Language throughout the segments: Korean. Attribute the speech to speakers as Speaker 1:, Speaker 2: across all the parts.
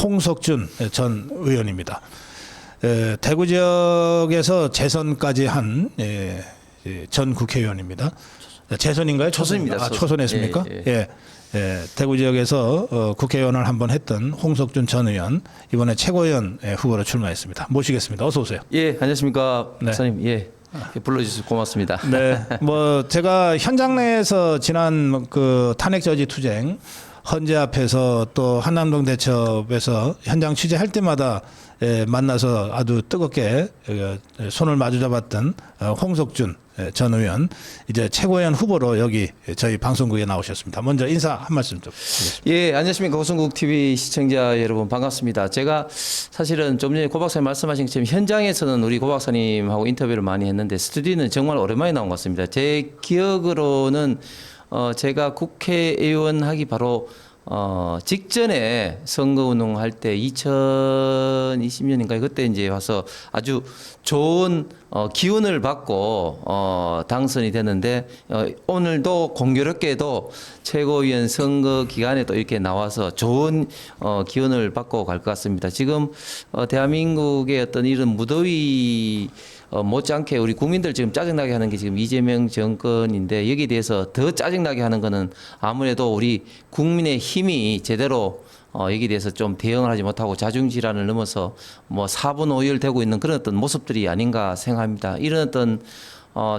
Speaker 1: 홍석준 전 의원입니다. 대구 지역에서 재선까지 한 전 국회의원입니다. 재선인가요?
Speaker 2: 초선입니다.
Speaker 1: 아, 초선했습니까?
Speaker 2: 예.
Speaker 1: 대구 지역에서 국회의원을 한번 했던 홍석준 전 의원 이번에 최고위원 후보로 출마했습니다. 모시겠습니다. 어서 오세요.
Speaker 2: 예, 안녕하십니까,
Speaker 1: 네.
Speaker 2: 박사님. 예, 불러주셔서 고맙습니다.
Speaker 1: 네, 뭐 제가 현장 내에서 지난 그 탄핵 저지 투쟁 헌재 앞에서 또 한남동 대첩에서 현장 취재할 때마다 만나서 아주 뜨겁게 손을 마주 잡았던 홍석준 전 의원 이제 최고위원 후보로 여기 저희 방송국에 나오셨습니다. 먼저 인사 한 말씀 좀 드리겠습니다.
Speaker 2: 예, 안녕하십니까, 고성국 TV 시청자 여러분 반갑습니다. 제가 사실은 좀 전에 고 박사님 말씀하신 것처럼 현장에서는 우리 고 박사님하고 인터뷰를 많이 했는데 스튜디오는 정말 오랜만에 나온 것 같습니다. 제 기억으로는 제가 국회의원 하기 바로 직전에 선거운동 할 때 2020년인가 그때 이제 와서 아주 좋은 기운을 받고 당선이 됐는데 오늘도 공교롭게도 최고위원 선거 기간에 또 이렇게 나와서 좋은 기운을 받고 갈 것 같습니다. 지금 대한민국의 어떤 이런 무더위 못지않게 우리 국민들 지금 짜증나게 하는 게 지금 이재명 정권인데 여기에 대해서 더 짜증나게 하는 거는 아무래도 우리 국민의 힘이 제대로 여기에 대해서 좀 대응을 하지 못하고 자중질환을 넘어서 뭐 사분오열되고 있는 그런 어떤 모습들이 아닌가 생각합니다. 이런 어떤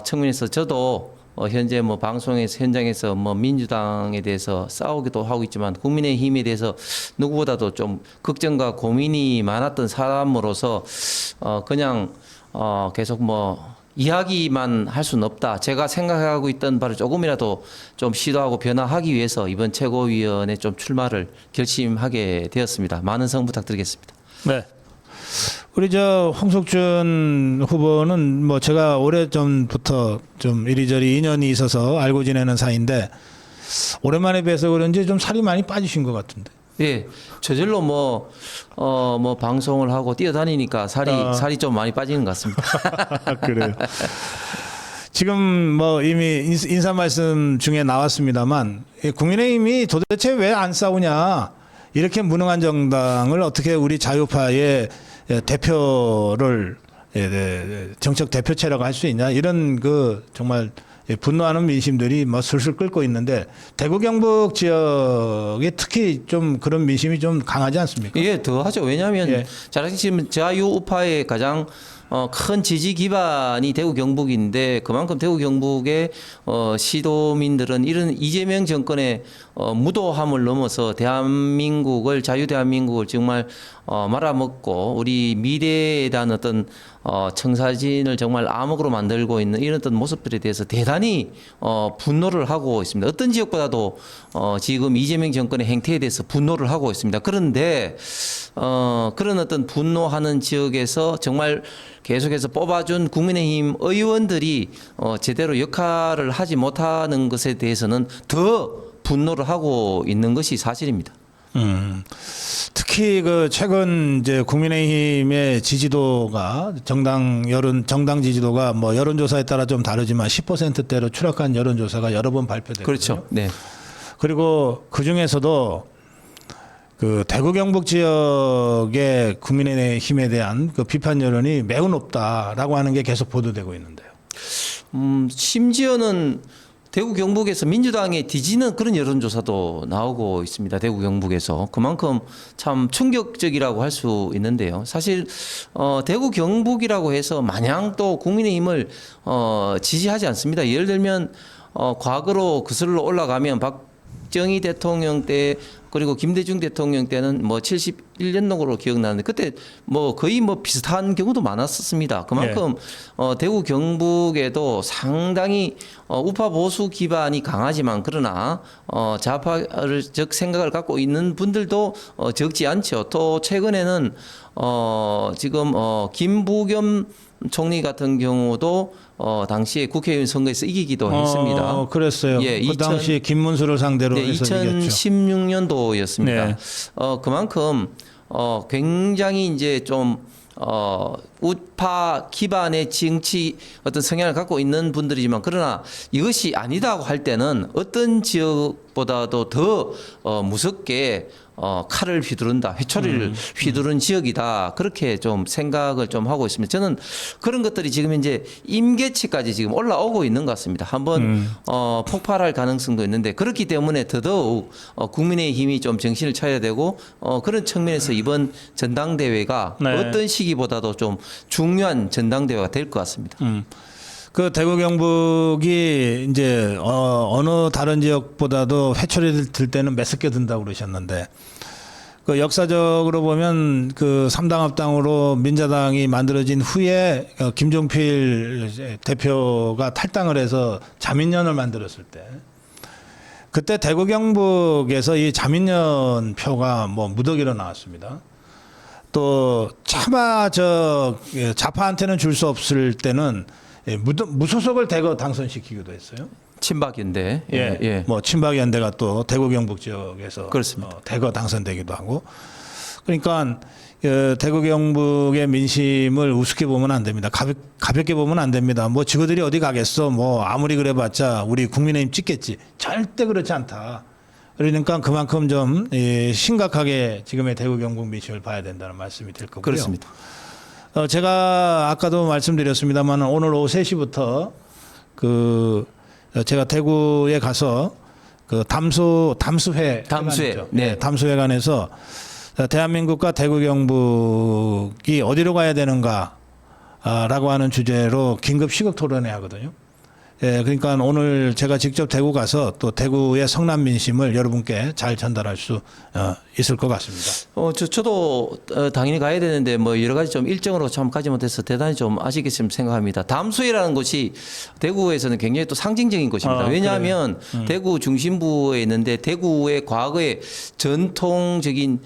Speaker 2: 측면에서 저도 현재 뭐 방송에서 현장에서 뭐 민주당에 대해서 싸우기도 하고 있지만 국민의힘에 대해서 누구보다도 좀 걱정과 고민이 많았던 사람으로서 그냥 계속 뭐 이야기만 할 수는 없다. 제가 생각하고 있던 바를 조금이라도 좀 시도하고 변화하기 위해서 이번 최고위원회 좀 출마를 결심하게 되었습니다. 많은 성원 부탁드리겠습니다.
Speaker 1: 네. 우리 저 홍석준 후보는 뭐 제가 오래전부터 좀 이리저리 인연이 있어서 알고 지내는 사이인데 오랜만에 뵈서 그런지 좀 살이 많이 빠지신 것 같은데.
Speaker 2: 예, 저절로 뭐 방송을 하고 뛰어다니니까 살이 좀 많이 빠지는 것 같습니다.
Speaker 1: 그래요. 지금 뭐 이미 인사 말씀 중에 나왔습니다만 국민의힘이 도대체 왜 안 싸우냐 이렇게 무능한 정당을 어떻게 우리 자유파의 대표를 정책 대표체라고 할 수 있냐 이런 그 정말 분노하는 민심들이 뭐 술술 끓고 있는데 대구 경북 지역에 특히 좀 그런 민심이 좀 강하지 않습니까?
Speaker 2: 예, 더 하죠. 왜냐하면
Speaker 1: 예.
Speaker 2: 잘 아시지만 자유우파의 가장 큰 지지 기반이 대구 경북인데 그만큼 대구 경북의 시도민들은 이런 이재명 정권의 무도함을 넘어서 대한민국을 자유대한민국을 정말 말아먹고 우리 미래에 대한 어떤 청사진을 정말 암흑으로 만들고 있는 이런 어떤 모습들에 대해서 대단히 분노를 하고 있습니다. 어떤 지역보다도 지금 이재명 정권의 행태에 대해서 분노를 하고 있습니다. 그런데 그런 어떤 분노하는 지역에서 정말 계속해서 뽑아준 국민의힘 의원들이 제대로 역할을 하지 못하는 것에 대해서는 더 분노를 하고 있는 것이 사실입니다.
Speaker 1: 특히 그 최근 이제 국민의힘의 지지도가 정당 지지도가 뭐 여론조사에 따라 좀 다르지만 10%대로 추락한 여론조사가 여러 번 발표됐거든요.
Speaker 2: 그렇죠. 네.
Speaker 1: 그리고 그 중에서도 그 대구 경북 지역의 국민의힘에 대한 그 비판 여론이 매우 높다라고 하는 게 계속 보도되고 있는데요.
Speaker 2: 심지어는 대구 경북에서 민주당에 뒤지는 그런 여론조사도 나오고 있습니다. 대구 경북에서 그만큼 참 충격적이라고 할 수 있는데요. 사실 대구 경북이라고 해서 마냥 또 국민의힘을 지지하지 않습니다. 예를 들면 과거로 거슬러 올라가면 박정희 대통령 때 그리고 김대중 대통령 때는 뭐 71년도로 기억나는데 그때 뭐 거의 뭐 비슷한 경우도 많았었습니다. 그만큼 대구 경북에도 상당히 우파 보수 기반이 강하지만 그러나 좌파적 생각을 갖고 있는 분들도 적지 않죠. 또 최근에는 지금 김부겸 총리 같은 경우도 당시에 국회의원 선거에서 이기기도 했습니다.
Speaker 1: 그랬어요.
Speaker 2: 예,
Speaker 1: 그 당시 김문수를 상대로
Speaker 2: 네,
Speaker 1: 해서 이겼죠.
Speaker 2: 2016년도였습니다.
Speaker 1: 네.
Speaker 2: 그만큼 굉장히 이제 좀 우파 기반의 정치 어떤 성향을 갖고 있는 분들이지만 그러나 이것이 아니다고 할 때는 어떤 지역보다도 더 무섭게 칼을 휘두른다, 회초리를 휘두른 지역이다. 그렇게 좀 생각을 좀 하고 있습니다. 저는 그런 것들이 지금 이제 임계치까지 지금 올라오고 있는 것 같습니다. 한번 폭발할 가능성도 있는데 그렇기 때문에 더더욱 국민의힘이 좀 정신을 차려야 되고 그런 측면에서 이번 전당대회가
Speaker 1: 네.
Speaker 2: 어떤 시기보다도 좀 중요한 전당대회가 될 것 같습니다.
Speaker 1: 그 대구 경북이 이제 어느 다른 지역보다도 회초리 들 때는 매섭게 든다고 그러셨는데 그 역사적으로 보면 그 3당 합당으로 민자당이 만들어진 후에 김종필 대표가 탈당을 해서 자민련을 만들었을 때 그때 대구 경북에서 이 자민련 표가 뭐 무더기로 나왔습니다. 또 차마 좌파한테는 줄 수 없을 때는 무소속을 대거 당선시키기도 했어요.
Speaker 2: 친박연대.
Speaker 1: 예. 뭐 친박연대가 또 대구 경북 지역에서
Speaker 2: 그렇습니다.
Speaker 1: 대거 당선되기도 하고. 그러니까 대구 경북의 민심을 우습게 보면 안 됩니다. 가볍게 보면 안 됩니다. 뭐 지구들이 어디 가겠어. 뭐 아무리 그래봤자 우리 국민의힘 찍겠지. 절대 그렇지 않다. 그러니까 그만큼 좀 심각하게 지금의 대구 경북 민심을 봐야 된다는 말씀이 될 거고요.
Speaker 2: 그렇습니다.
Speaker 1: 제가 아까도 말씀드렸습니다만 오늘 오후 3시부터 제가 대구에 가서 그 담수회
Speaker 2: 네.
Speaker 1: 담수회관에서 대한민국과 대구 경북이 어디로 가야 되는가라고 하는 주제로 긴급 시국 토론회 하거든요. 예, 그러니까 오늘 제가 직접 대구 가서 또 대구의 성남 민심을 여러분께 잘 전달할 수 있을 것 같습니다.
Speaker 2: 저도 당연히 가야 되는데 뭐 여러 가지 좀 일정으로 참 가지 못해서 대단히 좀 아쉽게 생각합니다. 담수회라는 곳이 대구에서는 굉장히 또 상징적인 곳입니다. 왜냐하면 대구 중심부에 있는데 대구의 과거의 전통적인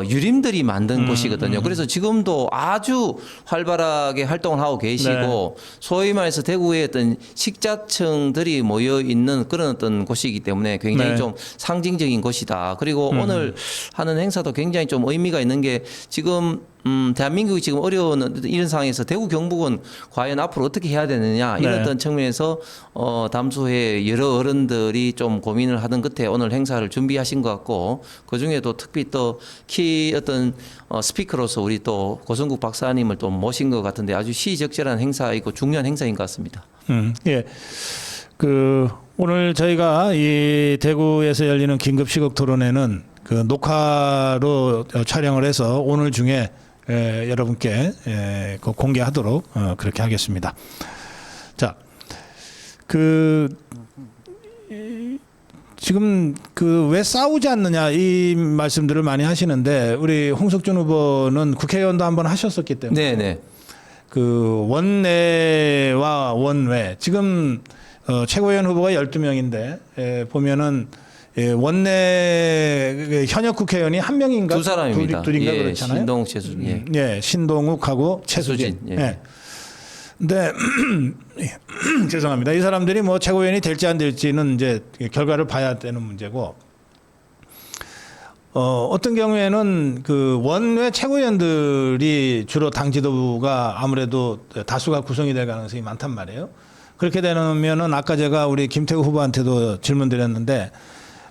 Speaker 2: 유림들이 만든 곳이거든요. 그래서 지금도 아주 활발하게 활동을 하고 계시고 소위 말해서 대구의 어떤 식자층들이 모여 있는 그런 어떤 곳이기 때문에 굉장히 좀 상징적인 곳이다. 그리고 오늘 하는 행사도 굉장히 좀 의미가 있는 게 지금 대한민국이 지금 어려운 이런 상황에서 대구 경북은 과연 앞으로 어떻게 해야 되느냐 이런 어떤 측면에서 담수회 여러 어른들이 좀 고민을 하던 끝에 오늘 행사를 준비하신 것 같고 그 중에도 특히 또 키 어떤 스피커로서 우리 또 고성국 박사님을 또 모신 것 같은데 아주 시적절한 행사이고 중요한 행사인 것 같습니다.
Speaker 1: 예. 오늘 저희가 이 대구에서 열리는 긴급 시국 토론회는 그 녹화로 촬영을 해서 오늘 중에 여러분께 공개하도록 그렇게 하겠습니다. 자, 지금 왜 싸우지 않느냐 이 말씀들을 많이 하시는데 우리 홍석준 후보는 국회의원도 한번 하셨었기 때문에
Speaker 2: 네네.
Speaker 1: 그 원내와 원외 지금 최고위원 후보가 12명인데 보면은 원내 현역 국회의원이 한 명인가
Speaker 2: 두 사람입니다.
Speaker 1: 둘인가
Speaker 2: 예,
Speaker 1: 그렇잖아요.
Speaker 2: 신동욱, 최수진.
Speaker 1: 예, 신동욱하고 최수진.
Speaker 2: 예.
Speaker 1: 예. 근데 죄송합니다. 이 사람들이 뭐 최고위원이 될지 안 될지는 이제 결과를 봐야 되는 문제고 어떤 경우에는 그 원외 최고위원들이 주로 당 지도부가 아무래도 다수가 구성이 될 가능성이 많단 말이에요. 그렇게 되면은 아까 제가 우리 김태우 후보한테도 질문 드렸는데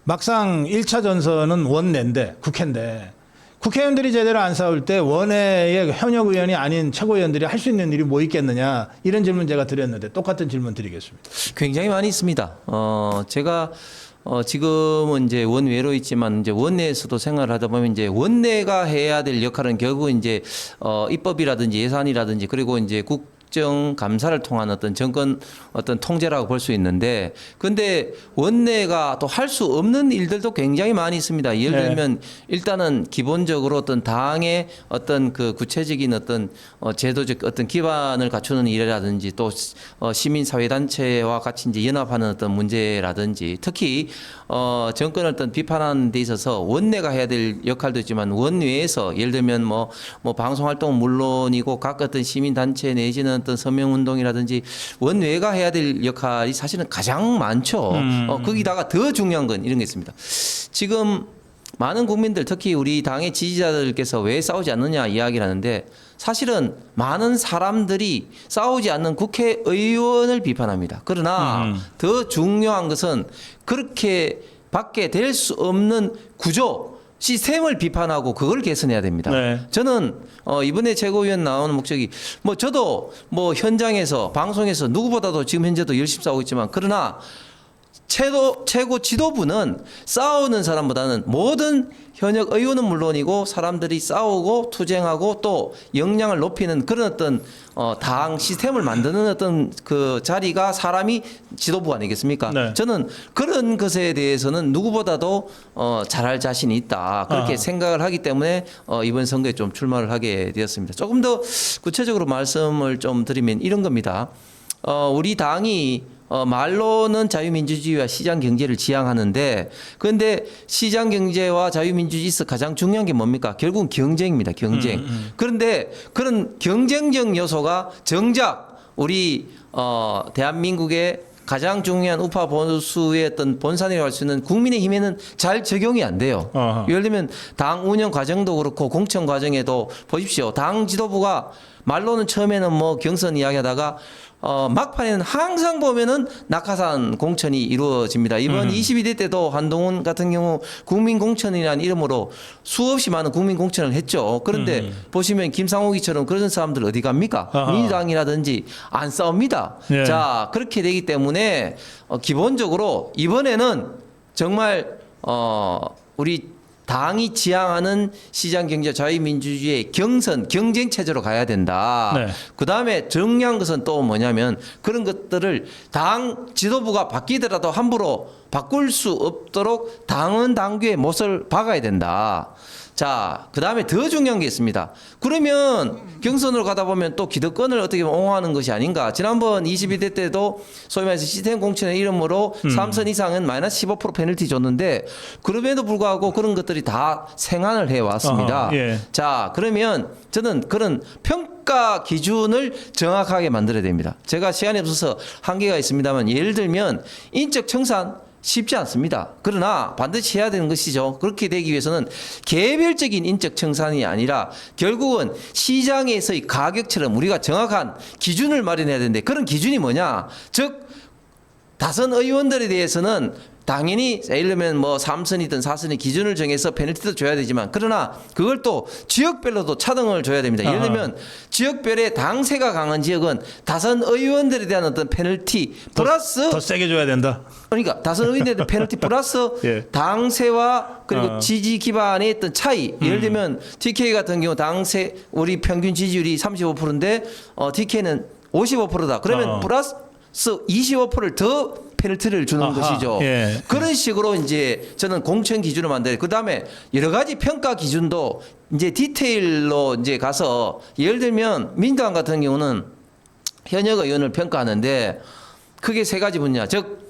Speaker 1: 막상 1차 전선은 원내인데 국회인데 국회의원들이 제대로 안 싸울 때 원외의 현역 의원이 아닌 최고위원들이 할 수 있는 일이 뭐 있겠느냐 이런 질문 제가 드렸는데 똑같은 질문 드리겠습니다.
Speaker 2: 굉장히 많이 있습니다. 제가 지금은 이제 원외로 있지만 이제 원내에서도 생활을 하다 보면 이제 원내가 해야 될 역할은 결국 이제 입법이라든지 예산이라든지 그리고 이제 국정 감사를 통한 어떤 정권 어떤 통제라고 볼 수 있는데 근데 원내가 또 할 수 없는 일들도 굉장히 많이 있습니다. 예를 들면 일단은 기본적으로 어떤 당의 어떤 그 구체적인 어떤 제도적 어떤 기반을 갖추는 일이라든지 또 시민사회단체와 같이 이제 연합하는 어떤 문제라든지 특히 정권을 어떤 비판하는 데 있어서 원내가 해야 될 역할도 있지만 원외에서 예를 들면 뭐 방송활동은 물론이고 각 어떤 시민단체 내지는 어떤 서명운동이라든지 원외가 해야 될 역할이 사실은 가장 많죠. 거기다가 더 중요한 건 이런 게 있습니다. 지금 많은 국민들 특히 우리 당의 지지자들께서 왜 싸우지 않느냐 이야기를 하는데 사실은 많은 사람들이 싸우지 않는 국회의원을 비판합니다. 그러나 더 중요한 것은 그렇게 밖에 될 수 없는 구조 시스템을 비판하고 그걸 개선해야 됩니다.
Speaker 1: 네.
Speaker 2: 저는 이번에 최고위원 나오는 목적이 뭐 저도 뭐 현장에서 방송에서 누구보다도 지금 현재도 열심히 싸우고 있지만 그러나 최고 지도부는 싸우는 사람보다는 모든 현역 의원은 물론이고 사람들이 싸우고 투쟁하고 또 역량을 높이는 그런 어떤 당 시스템을 만드는 어떤 그 자리가 사람이 지도부 아니겠습니까?
Speaker 1: 네.
Speaker 2: 저는 그런 것에 대해서는 누구보다도 잘할 자신이 있다. 그렇게
Speaker 1: 아하.
Speaker 2: 생각을 하기 때문에 이번 선거에 좀 출마를 하게 되었습니다. 조금 더 구체적으로 말씀을 좀 드리면 이런 겁니다. 우리 당이 말로는 자유민주주의와 시장 경제를 지향하는데 그런데 시장 경제와 자유민주주의에서 가장 중요한 게 뭡니까? 결국은 경쟁입니다. 경쟁. 그런데 그런 경쟁적 요소가 정작 우리 대한민국의 가장 중요한 우파 보수의 어떤 본산이라고 할 수 있는 국민의힘에는 잘 적용이 안 돼요.
Speaker 1: 어허.
Speaker 2: 예를 들면 당 운영 과정도 그렇고 공천 과정에도 보십시오. 당 지도부가 말로는 처음에는 뭐 경선 이야기하다가 막판에는 항상 보면은 낙하산 공천이 이루어집니다. 이번 22대 때도 한동훈 같은 경우 국민공천이라는 이름으로 수없이 많은 국민공천을 했죠. 그런데 보시면 김상욱이처럼 그런 사람들 어디 갑니까?
Speaker 1: 아하.
Speaker 2: 민주당이라든지 안 싸웁니다.
Speaker 1: 예.
Speaker 2: 자, 그렇게 되기 때문에 기본적으로 이번에는 정말 우리 당이 지향하는 시장 경제 자유민주주의의 경쟁 체제로 가야 된다.
Speaker 1: 네.
Speaker 2: 그다음에 중요한 것은 또 뭐냐면 그런 것들을 당 지도부가 바뀌더라도 함부로 바꿀 수 없도록 당은 당규의 못을 박아야 된다. 자, 그다음에 더 중요한 게 있습니다. 그러면 경선으로 가다 보면 또 기득권을 어떻게 보면 옹호하는 것이 아닌가. 지난번 22대 때도 소위 말해서 시스템 공천의 이름으로 3선 이상은 마이너스 15% 페널티 줬는데 그럼에도 불구하고 그런 것들이 다 생활을 해왔습니다.
Speaker 1: 어허, 예.
Speaker 2: 자, 그러면 저는 그런 평가 기준을 정확하게 만들어야 됩니다. 제가 시간이 없어서 한계가 있습니다만 예를 들면 인적 청산 쉽지 않습니다. 그러나 반드시 해야 되는 것이죠. 그렇게 되기 위해서는 개별적인 인적 청산이 아니라 결국은 시장에서의 가격처럼 우리가 정확한 기준을 마련해야 되는데 그런 기준이 뭐냐? 즉 다선 의원들에 대해서는 당연히 예를 들면 뭐 3선이든 4선의 기준을 정해서 페널티도 줘야 되지만 그러나 그걸 또 지역별로도 차등을 줘야 됩니다. 예를 들면 지역별의 당세가 강한 지역은 다선 의원들에 대한 어떤 페널티 플러스
Speaker 1: 더 세게 줘야 된다.
Speaker 2: 그러니까 다선 의원들에 대한 페널티 플러스
Speaker 1: 예.
Speaker 2: 당세와 그리고 지지 기반의 어떤 차이. 예를 들면 TK 같은 경우 당세 우리 평균 지지율이 35%인데 TK는 55%다. 그러면 플러스 25%를 더 페널티를 주는
Speaker 1: 아하,
Speaker 2: 것이죠.
Speaker 1: 예.
Speaker 2: 그런 식으로 이제 저는 공천 기준을 만들어요. 그 다음에 여러 가지 평가 기준도 이제 디테일로 이제 가서 예를 들면 민주당 같은 경우는 현역 의원을 평가하는데 크게 세 가지 분야, 즉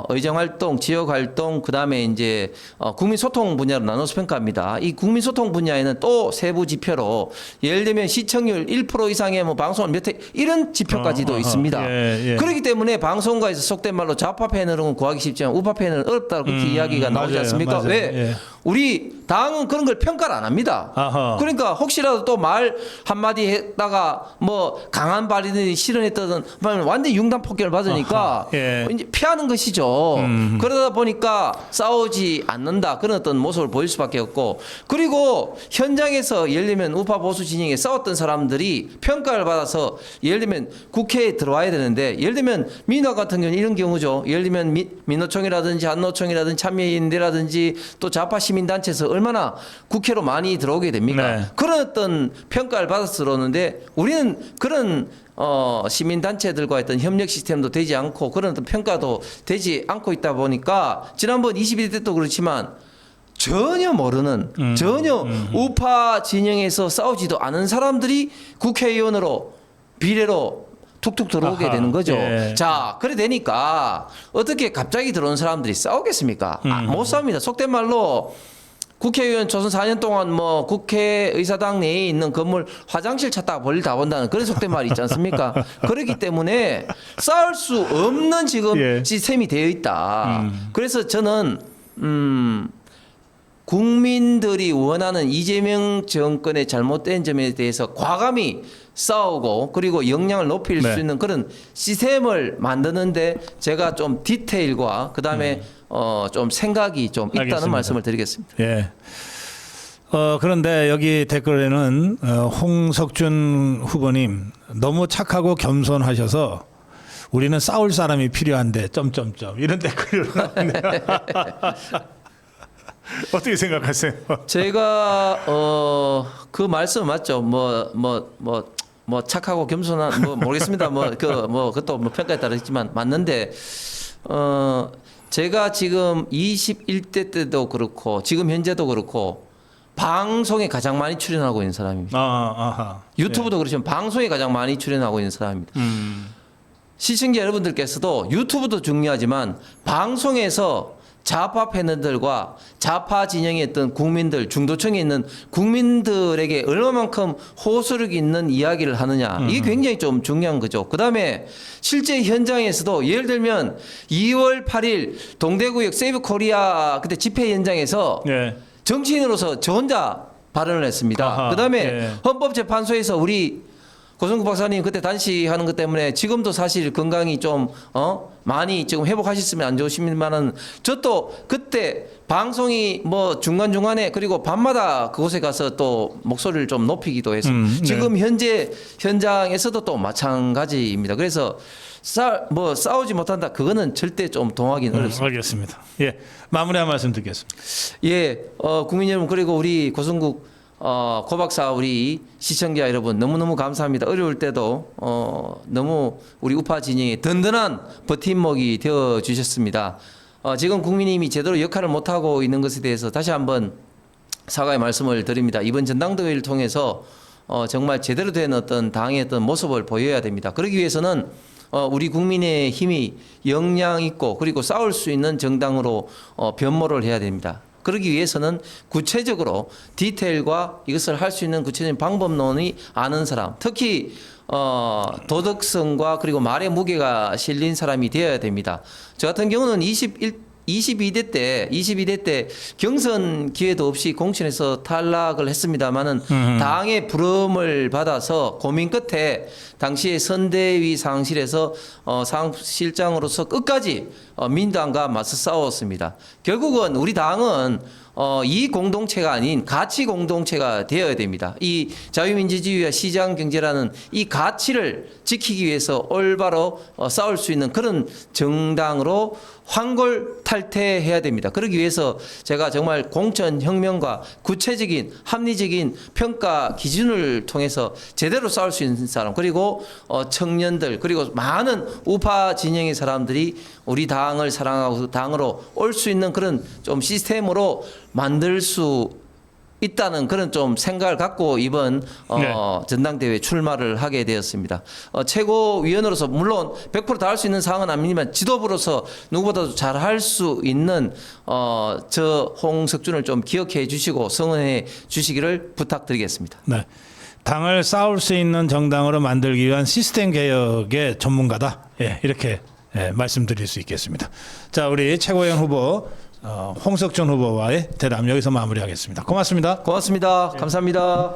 Speaker 2: 의정 활동, 지역 활동, 그다음에 이제 국민 소통 분야로 나눠서 평가합니다. 이 국민 소통 분야에는 또 세부 지표로 예를 들면 시청률 1% 이상의 뭐 방송을 몇 회 이런 지표까지도 있습니다.
Speaker 1: 예.
Speaker 2: 그렇기 때문에 방송가에서 속된 말로 좌파 패널은 구하기 쉽지만 우파 패널은 어렵다 그렇게 이야기가 나오지
Speaker 1: 맞아요,
Speaker 2: 않습니까?
Speaker 1: 맞아요.
Speaker 2: 왜?
Speaker 1: 예.
Speaker 2: 우리 당은 그런 걸 평가를 안 합니다.
Speaker 1: 아하.
Speaker 2: 그러니까 혹시라도 또 말 한마디 했다가 뭐 강한 발언이 실현했다든 완전히 융단 폭격을 받으니까
Speaker 1: 아하. 예.
Speaker 2: 이제 피하는 것이죠. 그러다 보니까 싸우지 않는다. 그런 어떤 모습을 보일 수밖에 없고 그리고 현장에서 예를 들면 우파 보수 진영에 싸웠던 사람들이 평가를 받아서 예를 들면 국회에 들어와야 되는데 예를 들면 민주당 같은 경우는 이런 경우죠. 예를 들면 민노총이라든지 한노총이라든지 참여인대라든지 또 좌파 시민단체에서 얼마나 국회로 많이 들어오게 됩니까?
Speaker 1: 네.
Speaker 2: 그런 어떤 평가를 받아서 들어오는데 우리는 그런 시민단체들과 했던 협력 시스템도 되지 않고 그런 어떤 평가도 되지 않고 있다 보니까 지난번 22대 때도 그렇지만 전혀 모르는 전혀 우파 진영에서 싸우지도 않은 사람들이 국회의원으로 비례로 툭툭 들어오게
Speaker 1: 아하,
Speaker 2: 되는 거죠.
Speaker 1: 예.
Speaker 2: 자, 그래 되니까 어떻게 갑자기 들어온 사람들이 싸우겠습니까? 못 싸웁니다. 속된 말로 국회의원 조선 4년 동안 뭐 국회의사당 내에 있는 건물 화장실 찾다가 볼일 다 본다는 그런 속된 말이 있지 않습니까? 그렇기 때문에 싸울 수 없는 지금
Speaker 1: 예.
Speaker 2: 시스템이 되어 있다. 그래서 저는 국민들이 원하는 이재명 정권의 잘못된 점에 대해서 과감히 싸우고 그리고 역량을 높일
Speaker 1: 네.
Speaker 2: 수 있는 그런 시스템을 만드는데 제가 좀 디테일과 그다음에 좀 생각이 좀 있다는
Speaker 1: 알겠습니다.
Speaker 2: 말씀을 드리겠습니다.
Speaker 1: 예. 그런데 여기 댓글에는 홍석준 후보님 너무 착하고 겸손하셔서 우리는 싸울 사람이 필요한데 점점점 이런 댓글이 나왔네요. 어떻게 생각하세요?
Speaker 2: 제가 그 말씀 맞죠? 뭐 착하고 겸손한 뭐 모르겠습니다. 그것도 뭐 평가에 따르겠지만 맞는데 제가 지금 21대 때도 그렇고 지금 현재도 그렇고 방송에 가장 많이 출연하고 있는 사람입니다.
Speaker 1: 아하.
Speaker 2: 유튜브도 그렇지만 방송에 가장 많이 출연하고 있는 사람입니다. 시청자 여러분들께서도 유튜브도 중요하지만 방송에서 좌파 패널들과 좌파 진영에 있던 국민들, 중도층에 있는 국민들에게 얼마만큼 호소력 있는 이야기를 하느냐. 이게 굉장히 좀 중요한 거죠. 그 다음에 실제 현장에서도 예를 들면 2월 8일 동대구역 세이브 코리아 그때 집회 현장에서
Speaker 1: 예.
Speaker 2: 정치인으로서 저 혼자 발언을 했습니다.
Speaker 1: 아하,
Speaker 2: 그 다음에
Speaker 1: 예.
Speaker 2: 헌법재판소에서 우리 고성국 박사님 그때 단식하는 것 때문에 지금도 사실 건강이 좀 많이 지금 회복하셨으면 안 좋으시면은 저도 그때 방송이 뭐 중간중간에 그리고 밤마다 그곳에 가서 또 목소리를 좀 높이기도 했습니다.
Speaker 1: 네.
Speaker 2: 지금 현재 현장에서도 또 마찬가지입니다. 그래서 싸우지 못한다. 그거는 절대 좀 동하기는 어렵습니다.
Speaker 1: 알겠습니다. 예. 마무리 한 말씀 듣겠습니다.
Speaker 2: 예, 국민 여러분 그리고 우리 고성국 고박사 우리 시청자 여러분 너무너무 감사합니다. 어려울 때도 너무 우리 우파 진영의 든든한 버팀목이 되어 주셨습니다. 지금 국민의힘이 제대로 역할을 못하고 있는 것에 대해서 다시 한번 사과의 말씀을 드립니다. 이번 전당대회를 통해서 정말 제대로 된 어떤 당의 어떤 모습을 보여야 됩니다. 그러기 위해서는 우리 국민의 힘이 역량 있고 그리고 싸울 수 있는 정당으로 변모를 해야 됩니다. 그러기 위해서는 구체적으로 디테일과 이것을 할 수 있는 구체적인 방법론이 아는 사람, 특히 도덕성과 그리고 말의 무게가 실린 사람이 되어야 됩니다. 저 같은 경우는 22대 때 경선 기회도 없이 공천에서 탈락을 했습니다마는 당의 부름을 받아서 고민 끝에 당시에 선대위 상실에서 상실장으로서 끝까지 민당과 맞서 싸웠습니다. 결국은 우리 당은 이 공동체가 아닌 가치 공동체가 되어야 됩니다. 이 자유민주주의와 시장경제라는 이 가치를 지키기 위해서 올바로 싸울 수 있는 그런 정당으로 환골탈퇴해야 됩니다. 그러기 위해서 제가 정말 공천혁명과 구체적인 합리적인 평가 기준을 통해서 제대로 싸울 수 있는 사람 그리고 청년들 그리고 많은 우파 진영의 사람들이 우리 당을 사랑하고 당으로 올 수 있는 그런 좀 시스템으로 만들 수 있다는 그런 좀 생각을 갖고 이번 전당대회 출마를 하게 되었습니다. 최고위원으로서 물론 100% 다 할 수 있는 상황은 아니지만 지도부로서 누구보다도 잘 할 수 있는 저 홍석준을 좀 기억해 주시고 성원해 주시기를 부탁드리겠습니다.
Speaker 1: 네. 당을 싸울 수 있는 정당으로 만들기 위한 시스템 개혁의 전문가다. 예, 이렇게 말씀드릴 수 있겠습니다. 자, 우리 최고위원 후보 홍석준 후보와의 대담 여기서 마무리하겠습니다. 고맙습니다.
Speaker 2: 고맙습니다. 감사합니다.